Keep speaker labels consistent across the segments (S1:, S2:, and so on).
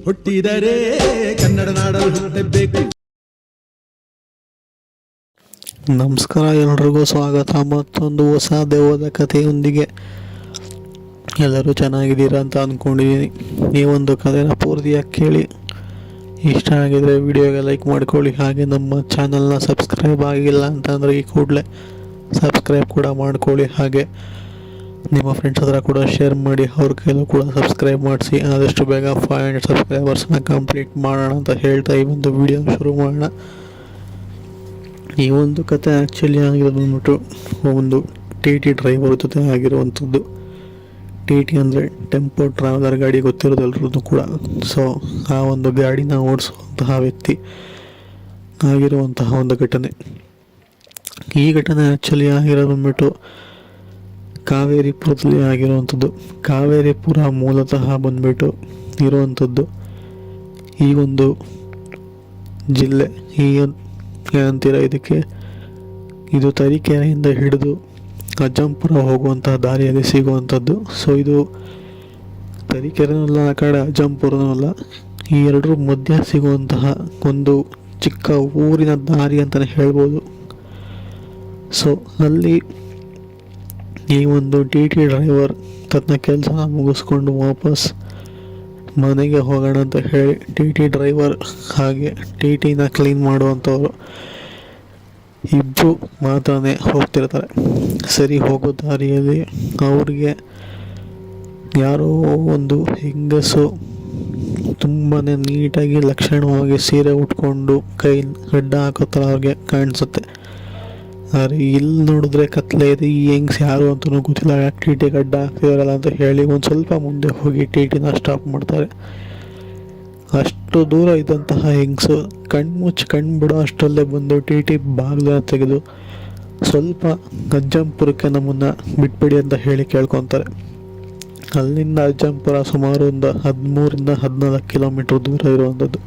S1: ಹುಟ್ಟಿದರೆ ಕನ್ನಡ ನಾಡಲು ಹುಟ್ಟಬೇಕು.
S2: ನಮಸ್ಕಾರ, ಎಲ್ರಿಗೂ ಸ್ವಾಗತ ಮತ್ತೊಂದು ಹೊಸ ದೆವ್ವದ ಕಥೆಯೊಂದಿಗೆ. ಎಲ್ಲರೂ ಚೆನ್ನಾಗಿದ್ದೀರಾ ಅಂತ ಅಂದ್ಕೊಂಡಿದ್ದೀನಿ. ಈ ಒಂದು ಕಥೆನ ಪೂರ್ತಿಯಾಗಿ ಕೇಳಿ ಇಷ್ಟ ಆಗಿದರೆ ವಿಡಿಯೋಗೆ ಲೈಕ್ ಮಾಡ್ಕೊಳ್ಳಿ. ಹಾಗೆ ನಮ್ಮ ಚಾನಲ್ನ ಸಬ್ಸ್ಕ್ರೈಬ್ ಆಗಿಲ್ಲ ಅಂತಂದರೆ ಈ ಕೂಡಲೇ ಸಬ್ಸ್ಕ್ರೈಬ್ ಕೂಡ ಮಾಡ್ಕೊಳ್ಳಿ. ಹಾಗೆ ನಿಮ್ಮ ಫ್ರೆಂಡ್ಸ್ ಹತ್ರ ಕೂಡ ಶೇರ್ ಮಾಡಿ, ಅವ್ರ ಕೈಲೂ ಕೂಡ ಸಬ್ಸ್ಕ್ರೈಬ್ ಮಾಡಿಸಿ. ಆದಷ್ಟು ಬೇಗ 500 ಸಬ್ಸ್ಕ್ರೈಬರ್ಸ್ನ ಕಂಪ್ಲೀಟ್ ಮಾಡೋಣ ಅಂತ ಹೇಳ್ತಾ ಈ ಒಂದು ವಿಡಿಯೋ ಶುರು ಮಾಡೋಣ. ಈ ಒಂದು ಕತೆ ಆ್ಯಕ್ಚುಲಿ ಆಗಿರೋದು ಬಂದ್ಬಿಟ್ಟು ಒಂದು ಟಿ ಡ್ರೈವರ್ ಜೊತೆ ಆಗಿರುವಂಥದ್ದು. ಟಿ ಅಂದರೆ ಟೆಂಪೋ ಟ್ರಾವೆಲರ್ ಗಾಡಿ, ಗೊತ್ತಿರೋದು ಎಲ್ರದ್ದು ಕೂಡ. ಸೊ ಆ ಒಂದು ಗಾಡಿನ ಓಡಿಸುವಂತಹ ವ್ಯಕ್ತಿ ಆಗಿರುವಂತಹ ಒಂದು ಘಟನೆ. ಈ ಘಟನೆ ಆ್ಯಕ್ಚುಲಿ ಆಗಿರೋದು ಬಂದ್ಬಿಟ್ಟು ಕಾವೇರಿಪುರದಲ್ಲಿ ಆಗಿರುವಂಥದ್ದು. ಕಾವೇರಿಪುರ ಮೂಲತಃ ಬಂದ್ಬಿಟ್ಟು ಇರುವಂಥದ್ದು ಈ ಒಂದು ಜಿಲ್ಲೆ. ಏನಂತೀರ ಇದಕ್ಕೆ, ಇದು ತರೀಕೆರೆಯಿಂದ ಹಿಡಿದು ಅಜ್ಜಂಪುರ ಹೋಗುವಂತಹ ದಾರಿಯಲ್ಲಿ ಸಿಗುವಂಥದ್ದು. ಸೊ ಇದು ತರೀಕೆರೆನೂ ಅಲ್ಲ, ಆ ಕಡೆ ಅಜ್ಜಂಪುರನೂ ಅಲ್ಲ, ಈ ಎರಡರ ಮಧ್ಯ ಸಿಗುವಂತಹ ಒಂದು ಚಿಕ್ಕ ಊರಿನ ದಾರಿ ಅಂತಲೇ ಹೇಳ್ಬೋದು. ಸೊ ಅಲ್ಲಿ ಈ ಒಂದು ಟಿ ಡ್ರೈವರ್ ತನ್ನ ಕೆಲಸ ಮುಗಿಸ್ಕೊಂಡು ವಾಪಸ್ ಮನೆಗೆ ಹೋಗೋಣ ಅಂತ ಹೇಳಿ ಟಿ ಡ್ರೈವರ್ ಹಾಗೆ ಟಿನ ಕ್ಲೀನ್ ಮಾಡುವಂಥವ್ರು ಇಬ್ಬರು ಮಾತ್ರನೇ ಹೋಗ್ತಿರ್ತಾರೆ. ಸರಿ, ಹೋಗೋ ದಾರಿಯಲ್ಲಿ ಅವ್ರಿಗೆ ಯಾರೋ ಒಂದು ಹೆಂಗಸು ತುಂಬಾ ನೀಟಾಗಿ ಲಕ್ಷಣವಾಗಿ ಸೀರೆ ಉಟ್ಕೊಂಡು ಕೈ ಗಡ್ಡ ಹಾಕೋ ಥರ ಅವ್ರಿಗೆ ಕಾಣಿಸುತ್ತೆ. ಆದರೆ ಇಲ್ಲಿ ನೋಡಿದ್ರೆ ಕತ್ಲೆ ಇದೆ, ಈ ಹೆಂಗ್ಸ್ ಯಾರು ಅಂತಲೂ ಗೊತ್ತಿಲ್ಲ, ಟಿ ಗಡ್ಡ ಹಾಕ್ತಿದಾರಲ್ಲ ಅಂತ ಹೇಳಿ ಒಂದು ಸ್ವಲ್ಪ ಮುಂದೆ ಹೋಗಿ ಟಿನ ಸ್ಟಾಪ್ ಮಾಡ್ತಾರೆ. ಅಷ್ಟು ದೂರ ಇದ್ದಂತಹ ಹೆಂಗಸು ಕಣ್ಣು ಬಿಡೋ ಅಷ್ಟರಲ್ಲೇ ಬಂದು ಟಿ ಬಾಗಿಲನ್ನು ತೆಗೆದು ಸ್ವಲ್ಪ ಅಜ್ಜಂಪುರಕ್ಕೆ ನಮ್ಮನ್ನು ಬಿಟ್ಬಿಡಿ ಅಂತ ಹೇಳಿ ಕೇಳ್ಕೊತಾರೆ. ಅಲ್ಲಿಂದ ಅಜ್ಜಂಪುರ ಸುಮಾರು ಒಂದು 13-14 ಕಿಲೋಮೀಟ್ರ್ ದೂರ ಇರುವಂಥದ್ದು.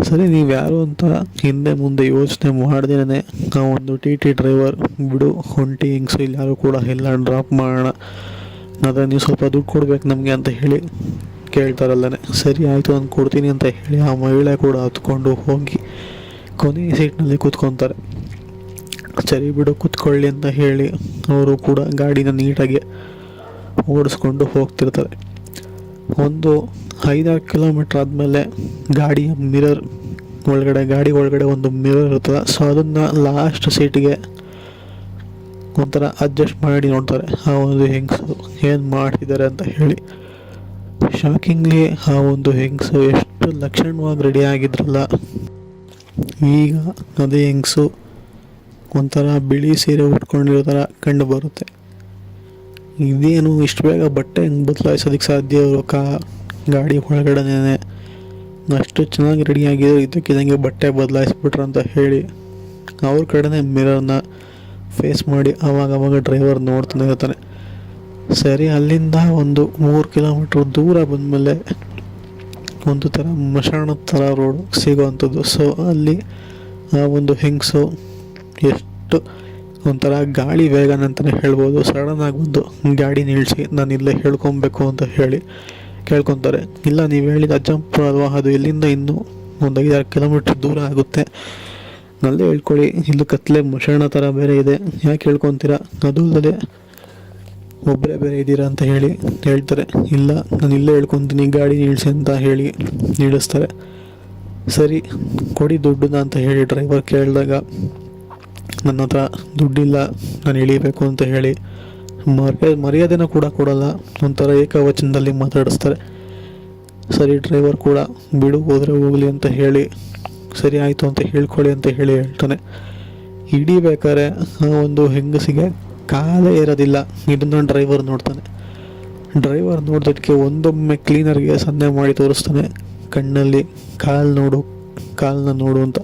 S2: ಸರಿ, ನೀವು ಯಾರು ಅಂತ ಹಿಂದೆ ಮುಂದೆ ಯೋಚನೆ ಮಾಡ್ದೇನೆ ಆ ಒಂದು ಟಿ ಡ್ರೈವರ್, ಬಿಡು ಹೊಂಟಿ ಹೆಂಗ್ಸು ಇಲ್ಲಿ ಯಾರು ಕೂಡ ಇಲ್ಲ, ಡ್ರಾಪ್ ಮಾಡೋಣ, ಆದರೆ ನೀವು ಸ್ವಲ್ಪ ದುಡ್ಡು ಕೊಡ್ಬೇಕು ನಮಗೆ ಅಂತ ಹೇಳಿ ಕೇಳ್ತಾರಲ್ಲೇ. ಸರಿ ಆಯಿತು, ನಾನು ಕೊಡ್ತೀನಿ ಅಂತ ಹೇಳಿ ಆ ಮಹಿಳೆ ಕೂಡ ಹತ್ಕೊಂಡು ಹೋಗಿ ಕೊನೆಯ ಸೀಟ್ನಲ್ಲಿ ಕೂತ್ಕೊತಾರೆ. ಸರಿ ಬಿಡು ಕೂತ್ಕೊಳ್ಳಿ ಅಂತ ಹೇಳಿ ಅವರು ಕೂಡ ಗಾಡಿನ ನೀಟಾಗಿ ಓಡಿಸ್ಕೊಂಡು ಹೋಗ್ತಿರ್ತಾರೆ. ಒಂದು 5-6 ಕಿಲೋಮೀಟ್ರ್ ಆದಮೇಲೆ ಗಾಡಿ ಒಳಗಡೆ ಒಂದು ಮಿರರ್ ಇರ್ತದೆ. ಸೊ ಅದನ್ನು ಲಾಸ್ಟ್ ಸೀಟಿಗೆ ಒಂಥರ ಅಡ್ಜಸ್ಟ್ ಮಾಡಿ ನೋಡ್ತಾರೆ ಆ ಒಂದು ಹೆಂಗಸು ಏನು ಮಾಡ್ತಿದ್ದಾರೆ ಅಂತ ಹೇಳಿ. ಶಾಕಿಂಗ್ಲಿ ಆ ಒಂದು ಹೆಂಗಸು ಎಷ್ಟು ಲಕ್ಷಣವಾಗಿ ರೆಡಿ ಆಗಿದ್ರಲ್ಲ, ಈಗ ಅದೇ ಹೆಂಗಸು ಒಂಥರ ಬಿಳಿ ಸೀರೆ ಉಟ್ಕೊಂಡಿರೋ ಥರ ಕಂಡು ಬರುತ್ತೆ. ಇದೇನು ಇಷ್ಟು ಬೇಗ ಬಟ್ಟೆ ಹೆಂಗೆ ಬದಲಾಯಿಸೋದಕ್ಕೆ ಸಾಧ್ಯ? ಅವರು ಗಾಡಿ ಒಳಗಡೆನೇ ಅಷ್ಟು ಚೆನ್ನಾಗಿ ರೆಡಿಯಾಗಿದ್ರು, ಇದಕ್ಕಿದಂಗೆ ಬಟ್ಟೆ ಬದಲಾಯಿಸ್ಬಿಟ್ರು ಅಂತ ಹೇಳಿ ಅವ್ರ ಕಡೆನೇ ಮಿರರ್ನ ಫೇಸ್ ಮಾಡಿ ಅವಾಗ ಡ್ರೈವರ್ ನೋಡ್ತಾನೆ ಇರ್ತಾನೆ. ಸರಿ, ಅಲ್ಲಿಂದ ಒಂದು 3 ಕಿಲೋಮೀಟ್ರ್ ದೂರ ಬಂದಮೇಲೆ ಒಂದು ಥರ ಮಶಾಣದ ಥರ ರೋಡ್ ಸಿಗೋವಂಥದ್ದು. ಸೊ ಅಲ್ಲಿ ಆ ಒಂದು ಹೆಂಗಸು ಎಷ್ಟು ಒಂಥರ ಗಾಳಿ ವೇಗನ ಅಂತಲೇ ಹೇಳ್ಬೋದು, ಸಡನ್ನಾಗಿ ಒಂದು ಗಾಡಿ ನಿಲ್ಲಿಸಿ ನಾನು ಇಲ್ಲೇ ಹೇಳ್ಕೊಬೇಕು ಅಂತ ಹೇಳಿ ಕೇಳ್ಕೊತಾರೆ. ಇಲ್ಲ, ನೀವು ಹೇಳಿದ ಅಜ್ಜಂಪುರ ಅಲ್ವಾ, ಅದು ಇಲ್ಲಿಂದ ಇನ್ನೂ ಒಂದು 5-6 ಕಿಲೋಮೀಟ್ರ್ ದೂರ ಆಗುತ್ತೆ, ನಲ್ಲೇ ಹೇಳ್ಕೊಳ್ಳಿ, ಇಲ್ಲೂ ಕತ್ಲೆ ಮಶಾಣ ಥರ ಬೇರೆ ಇದೆ, ಯಾಕೆ ಹೇಳ್ಕೊತೀರಾ, ಅದು ಅಲ್ಲದೆ ಒಬ್ಬರೇ ಬೇರೆ ಇದ್ದೀರಾ ಅಂತ ಹೇಳ್ತಾರೆ. ಇಲ್ಲ, ನಾನು ಇಲ್ಲೇ ಹೇಳ್ಕೊತೀನಿ, ಗಾಡಿ ನಿಲ್ಲಿಸಿ ಅಂತ ಹೇಳಿ ನಿಲ್ಲಿಸ್ತಾರೆ. ಸರಿ ಕೊಡಿ ದುಡ್ಡನ್ನ ಅಂತ ಹೇಳಿ ಡ್ರೈವರ್ ಕೇಳಿದಾಗ, ನನ್ನ ಹತ್ರ ದುಡ್ಡಿಲ್ಲ, ನಾನು ಇಳಿಬೇಕು ಅಂತ ಹೇಳಿ ಮರ್ಯಾದೆನೂ ಕೂಡ ಕೊಡಲ್ಲ, ಒಂಥರ ಏಕವಚನದಲ್ಲಿ ಮಾತಾಡಿಸ್ತಾರೆ. ಸರಿ, ಡ್ರೈವರ್ ಕೂಡ ಬಿಡು ಹೋದರೆ ಹೋಗಲಿ ಅಂತ ಹೇಳಿ ಸರಿ ಆಯಿತು ಅಂತ ಹೇಳ್ಕೊಳ್ಳಿ ಅಂತ ಹೇಳ್ತಾನೆ. ಹಿಡಿಬೇಕಾದ್ರೆ ಆ ಒಂದು ಹೆಂಗಸಿಗೆ ಕಾಲೇ ಇರೋದಿಲ್ಲ. ಇದನ್ನು ಡ್ರೈವರ್ ನೋಡ್ತಾನೆ. ಡ್ರೈವರ್ ನೋಡಿದಕ್ಕೆ ಒಂದೊಮ್ಮೆ ಕ್ಲೀನರ್ಗೆ ಸನ್ನೆ ಮಾಡಿ ತೋರಿಸ್ತಾನೆ, ಕಣ್ಣಲ್ಲಿ ಕಾಲನ್ನ ನೋಡು ಅಂತ.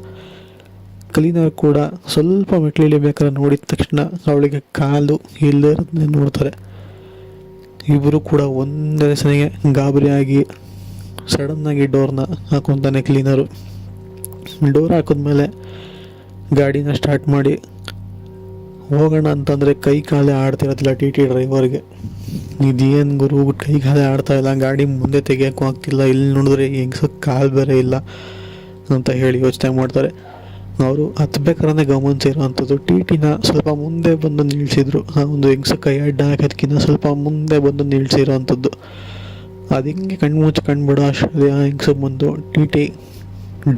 S2: ಕ್ಲೀನರ್ ಕೂಡ ಸ್ವಲ್ಪ ಮೆಟ್ಲಿಳಿಬೇಕಾದ್ರೆ ನೋಡಿದ ತಕ್ಷಣ ಅವಳಿಗೆ ಕಾಲು ಇಲ್ಲದೇ ಇರೋದನ್ನೇ ನೋಡ್ತಾರೆ. ಇಬ್ಬರು ಕೂಡ ಒಂದೇ ಸನಿಗೆ ಗಾಬರಿಯಾಗಿ ಸಡನ್ನಾಗಿ ಡೋರ್ನ ಹಾಕೊತಾನೆ ಕ್ಲೀನರು. ಡೋರ್ ಹಾಕಿದ್ಮೇಲೆ ಗಾಡಿನ ಸ್ಟಾರ್ಟ್ ಮಾಡಿ ಹೋಗೋಣ ಅಂತಂದರೆ ಕೈ ಕಾಲೇ ಆಡ್ತಿರೋದಿಲ್ಲ ಟಿ ಡ್ರೈವರ್ಗೆ. ಇದೇನು ಗುರು ಕೈ ಕಾಲೇ ಆಡ್ತಾ ಇಲ್ಲ, ಗಾಡಿ ಮುಂದೆ ತೆಗಿಯೋಕ್ಕೂ ಆಗ್ತಿಲ್ಲ, ಇಲ್ಲಿ ನೋಡಿದ್ರೆ ಹೆಂಗ್ಸಕ್ಕೆ ಕಾಲು ಬೇರೆ ಇಲ್ಲ ಅಂತ ಹೇಳಿ ಯೋಚನೆ ಮಾಡ್ತಾರೆ. ಅವರು ಹತ್ಬೇಕಾದ್ರೆ ಗಮನಿಸಿರೋ ಅಂಥದ್ದು ಟಿ ಟಿನ ಸ್ವಲ್ಪ ಮುಂದೆ ಬಂದು ನಿಲ್ಲಿಸಿದ್ರು. ಆ ಒಂದು ಹೆಂಗ್ಸ ಕೈ ಅಡ್ಡ ಹಾಕೋದಕ್ಕಿಂತ ಸ್ವಲ್ಪ ಮುಂದೆ ಬಂದು ನಿಲ್ಲಿಸಿರೋ ಅಂಥದ್ದು. ಅದು ಹಿಂಗೆ ಕಣ್ಮುಚ್ಚಿ ಕಂಡುಬಿಡೋ ಅಷ್ಟರಲ್ಲಿ ಆ ಹೆಂಗ್ಸ ಬಂದು ಟಿ ಟಿ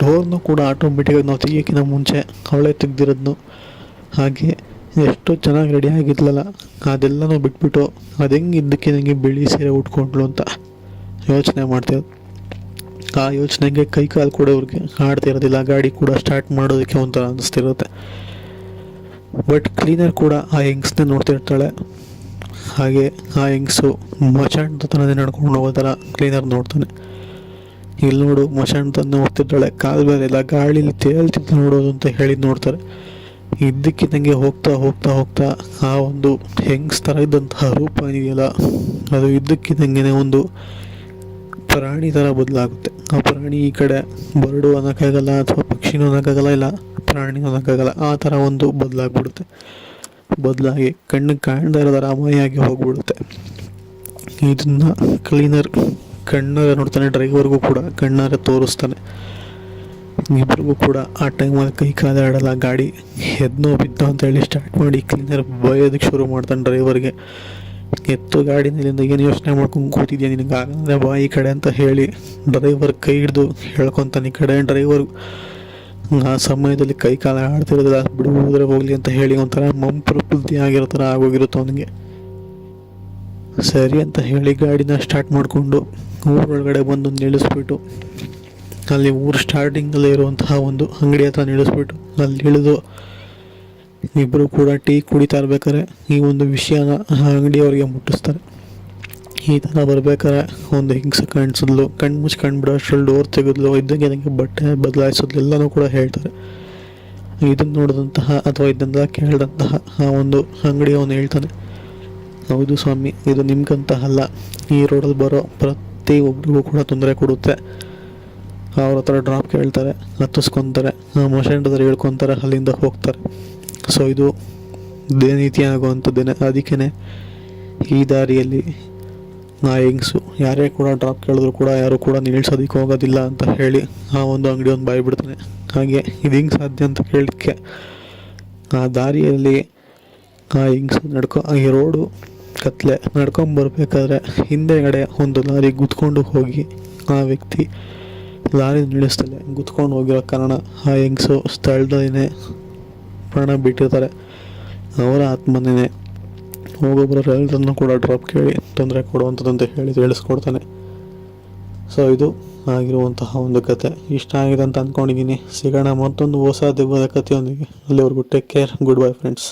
S2: ಡೋರ್ನು ಕೂಡ ಆಟೋಮೆಟಿಕಾಗಿ ನಾವು ತೆಗಿಯೋಕ್ಕಿಂತ ಮುಂಚೆ ಅವಳೇ ತೆಗ್ದಿರೋದ್ನು. ಹಾಗೆ ಎಷ್ಟು ಚೆನ್ನಾಗಿ ರೆಡಿ ಆಗಿದ್ಲಲ್ಲ, ಅದೆಲ್ಲನೂ ಬಿಟ್ಬಿಟ್ಟು ಅದು ಹೆಂಗೆ ಇದ್ದಕ್ಕೆ ನನಗೆ ಬಿಳಿ ಸೀರೆ ಉಟ್ಕೊಂಡ್ಲು ಅಂತ ಯೋಚನೆ ಮಾಡ್ತಿರೋದು. ಆ ಯೋಚನೆಗೆ ಕೈ ಕಾಲು ಕೂಡ ಅವ್ರಿಗೆ ಆಡ್ತಿರೋದಿಲ್ಲ, ಗಾಡಿ ಕೂಡ ಸ್ಟಾರ್ಟ್ ಮಾಡೋದಕ್ಕೆ ಒಂಥರ ಅನ್ನಿಸ್ತಿರುತ್ತೆ. ಬಟ್ ಕ್ಲೀನರ್ ಕೂಡ ಆ ಹೆಂಗ್ಸನ್ನ ನೋಡ್ತಿರ್ತಾಳೆ. ಹಾಗೆ ಆ ಹೆಂಗ್ಸು ಮಚಾಣದ ಥರನೇ ನಡ್ಕೊಂಡು ಹೋಗೋ ಥರ ಕ್ಲೀನರ್ ನೋಡ್ತಾನೆ. ಇಲ್ಲಿ ನೋಡು ಮಚಾಣದ ಥರನೇ ಹೋಗ್ತಿರ್ತಾಳೆ, ಕಾಲು ಬೇರೆ ಇಲ್ಲ, ಗಾಳೀಲಿ ತೇಲ್ತಿದ್ದು ನೋಡೋದು ಅಂತ ಹೇಳಿ ನೋಡ್ತಾರೆ. ಇದ್ದಕ್ಕಿದ್ದಂಗೆ ಹೋಗ್ತಾ ಹೋಗ್ತಾ ಹೋಗ್ತಾ ಆ ಒಂದು ಹೆಂಗ್ಸ್ ಥರ ಇದ್ದಂತಹ ರೂಪ ಇದೆಯಲ್ಲ, ಅದು ಇದ್ದಕ್ಕಿದ್ದಂಗೆ ಒಂದು ಪ್ರಾಣಿ ಥರ ಬದಲಾಗುತ್ತೆ. ಆ ಪ್ರಾಣಿ ಈ ಕಡೆ ಬರ್ಡು ಅನ್ನೋಕ್ಕಾಗಲ್ಲ, ಅಥವಾ ಪಕ್ಷಿನೂ ಅನ್ನೋಕ್ಕಾಗಲ್ಲ, ಇಲ್ಲ ಪ್ರಾಣಿ ಅನ್ನೋಕ್ಕಾಗಲ್ಲ, ಆ ಥರ ಒಂದು ಬದಲಾಗ್ಬಿಡುತ್ತೆ. ಬದಲಾಗಿ ಕಣ್ಣಿಗೆ ಕಾಣ್ತಾ ಇರೋದರ ಅಮಾಯಾಗಿ ಹೋಗ್ಬಿಡುತ್ತೆ. ಇದನ್ನು ಕ್ಲೀನರ್ ಕಣ್ಣಾರೆ ನೋಡ್ತಾನೆ, ಡ್ರೈವರ್ಗೂ ಕೂಡ ಕಣ್ಣಾರೆ ತೋರಿಸ್ತಾನೆ. ಇಬ್ಬರಿಗೂ ಕೂಡ ಆ ಟೈಮಲ್ಲಿ ಕೈ ಕಾಲೇ ಆಡಲ್ಲ. ಗಾಡಿ ಎದ್ನೋ ಬಿದ್ದೋ ಅಂತೇಳಿ ಸ್ಟಾರ್ಟ್ ಮಾಡಿ ಕ್ಲೀನರ್ ಬಯೋದಕ್ಕೆ ಶುರು ಮಾಡ್ತಾನೆ ಡ್ರೈವರ್ಗೆ. ಎತ್ತು ಗಾಡಿನಲ್ಲಿಂದ ಏನು ಯೋಚನೆ ಮಾಡ್ಕೊಂಡು ಕೂತಿದ್ಯಾ ನಿನಗೆ ಆಗಂದ್ರೆ ಬಾ ಈ ಕಡೆ ಅಂತ ಹೇಳಿ ಡ್ರೈವರ್ ಕೈ ಹಿಡಿದು ಹೇಳ್ಕೊತಾನೆ ಈ ಕಡೆ. ಡ್ರೈವರ್ ಆ ಸಮಯದಲ್ಲಿ ಕೈ ಕಾಲ ಆಡ್ತಿರೋದಿಲ್ಲ, ಬಿಡುವುದ್ರೆ ಹೋಗಲಿ ಅಂತ ಹೇಳಿ ಒಂಥರ ಮಂಪರು ಬುದ್ಧಿ ಆಗಿರೋ ಥರ ಆಗೋಗಿರುತ್ತೆ ಅವನಿಗೆ. ಸರಿ ಅಂತ ಹೇಳಿ ಗಾಡಿನ ಸ್ಟಾರ್ಟ್ ಮಾಡಿಕೊಂಡು ಊರೊಳಗಡೆ ಬಂದು ನಿಲ್ಲಿಸ್ಬಿಟ್ಟು ಅಲ್ಲಿ ಊರು ಸ್ಟಾರ್ಟಿಂಗಲ್ಲಿ ಇರುವಂತಹ ಒಂದು ಅಂಗಡಿ ಹತ್ರ ನಿಲ್ಲಿಸ್ಬಿಟ್ಟು ಅಲ್ಲಿ ಇಳಿದು ಇಬ್ಬರು ಕೂಡ ಟೀ ಕುಡಿತಾ ಇರ್ಬೇಕಾದ್ರೆ ಈ ಒಂದು ವಿಷಯನ ಆ ಅಂಗಡಿಯವ್ರಿಗೆ ಮುಟ್ಟಿಸ್ತಾರೆ. ಈ ಥರ ಬರ್ಬೇಕಾದ್ರೆ ಒಂದು ಹಿಂಗ್ಸ ಕಾಣಿಸಿದ್ಲು, ಕಣ್ಣು ಮುಚ್ಚಿ ಕಂಡುಬಿಡೋ ಅಷ್ಟರಲ್ಲಿ ಡೋರ್ ತೆಗೆದ್ಲು, ಇದ್ದಂಗೆ ನನಗೆ ಬಟ್ಟೆ ಬದಲಾಯಿಸೋದು ಎಲ್ಲನೂ ಕೂಡ ಹೇಳ್ತಾರೆ. ಇದನ್ನು ನೋಡಿದಂತಹ ಅಥವಾ ಇದನ್ನೆಲ್ಲ ಕೇಳಿದಂತಹ ಆ ಒಂದು ಅಂಗಡಿಯವನು ಹೇಳ್ತಾನೆ, ಹೌದು ಸ್ವಾಮಿ, ಇದು ನಿಮ್ಗಂತ ಅಲ್ಲ, ಈ ರೋಡಲ್ಲಿ ಬರೋ ಪ್ರತಿಯೊಬ್ಬರಿಗೂ ಕೂಡ ತೊಂದರೆ ಕೊಡುತ್ತೆ. ಅವ್ರ ಹತ್ರ ಡ್ರಾಪ್ ಕೇಳ್ತಾರೆ, ಹತ್ತಿಸ್ಕೊತಾರೆ, ಮೊಷಂಡದಲ್ಲಿ ಹೇಳ್ಕೊತಾರೆ, ಅಲ್ಲಿಂದ ಹೋಗ್ತಾರೆ. ಸೊ ಇದು ದಿನನಿತ್ಯ ಆಗುವಂಥದ್ದೇನೆ. ಅದಕ್ಕೇ ಈ ದಾರಿಯಲ್ಲಿ ಆ ಹೆಂಗ್ಸು ಯಾರೇ ಕೂಡ ಡ್ರಾಪ್ ಕೇಳಿದ್ರು ಕೂಡ ಯಾರು ಕೂಡ ನಿಲ್ಲಿಸೋದಕ್ಕೆ ಹೋಗೋದಿಲ್ಲ ಅಂತ ಹೇಳಿ ಆ ಒಂದು ಅಂಗಡಿಯನ್ನು ಬಾಯಿ ಬಿಡ್ತಾನೆ. ಹಾಗೆ ಇದು ಹಿಂಗೆ ಸಾಧ್ಯ ಅಂತ ಕೇಳಲಿಕ್ಕೆ ಆ ದಾರಿಯಲ್ಲಿ ಆ ಹೆಂಗ್ಸು ಈ ರೋಡು ಕತ್ಲೆ ನಡ್ಕೊಂಬರ್ಬೇಕಾದ್ರೆ ಹಿಂದೆಗಡೆ ಒಂದು ಲಾರಿ ಗುದ್ಕೊಂಡು ಹೋಗಿ ಆ ವ್ಯಕ್ತಿ ಲಾರಿ ನಿಲ್ಲಿಸ್ತಲೆ ಗುದ್ಕೊಂಡು ಹೋಗಿರೋ ಕಾರಣ ಆ ಹೆಂಗ್ಸು ಸ್ಥಳದಲ್ಲೇ ಪ್ರಾಣ ಬಿಟ್ಟಿರ್ತಾರೆ. ಅವರ ಆತ್ಮನೇ ಹೋಗೋಬ್ಬರು ಎಲ್ಲರನ್ನೂ ಕೂಡ ಡ್ರಾಪ್ ಕೇಳಿ ತೊಂದರೆ ಕೊಡುವಂಥದ್ದಂತ ಹೇಳಿ ತಿಳಿಸ್ಕೊಡ್ತಾನೆ. ಸೊ ಇದು ಆಗಿರುವಂತಹ ಒಂದು ಕತೆ. ಇಷ್ಟ ಆಗಿದೆ ಅಂತ ಅಂದ್ಕೊಂಡಿದ್ದೀನಿ. ಸಿಗೋಣ ಮತ್ತೊಂದು ಹೊಸ ದಿಬ್ಬದ ಕಥೆಯೊಂದಿಗೆ. ಅಲ್ಲಿವರೆಗೂ take care, good bye friends.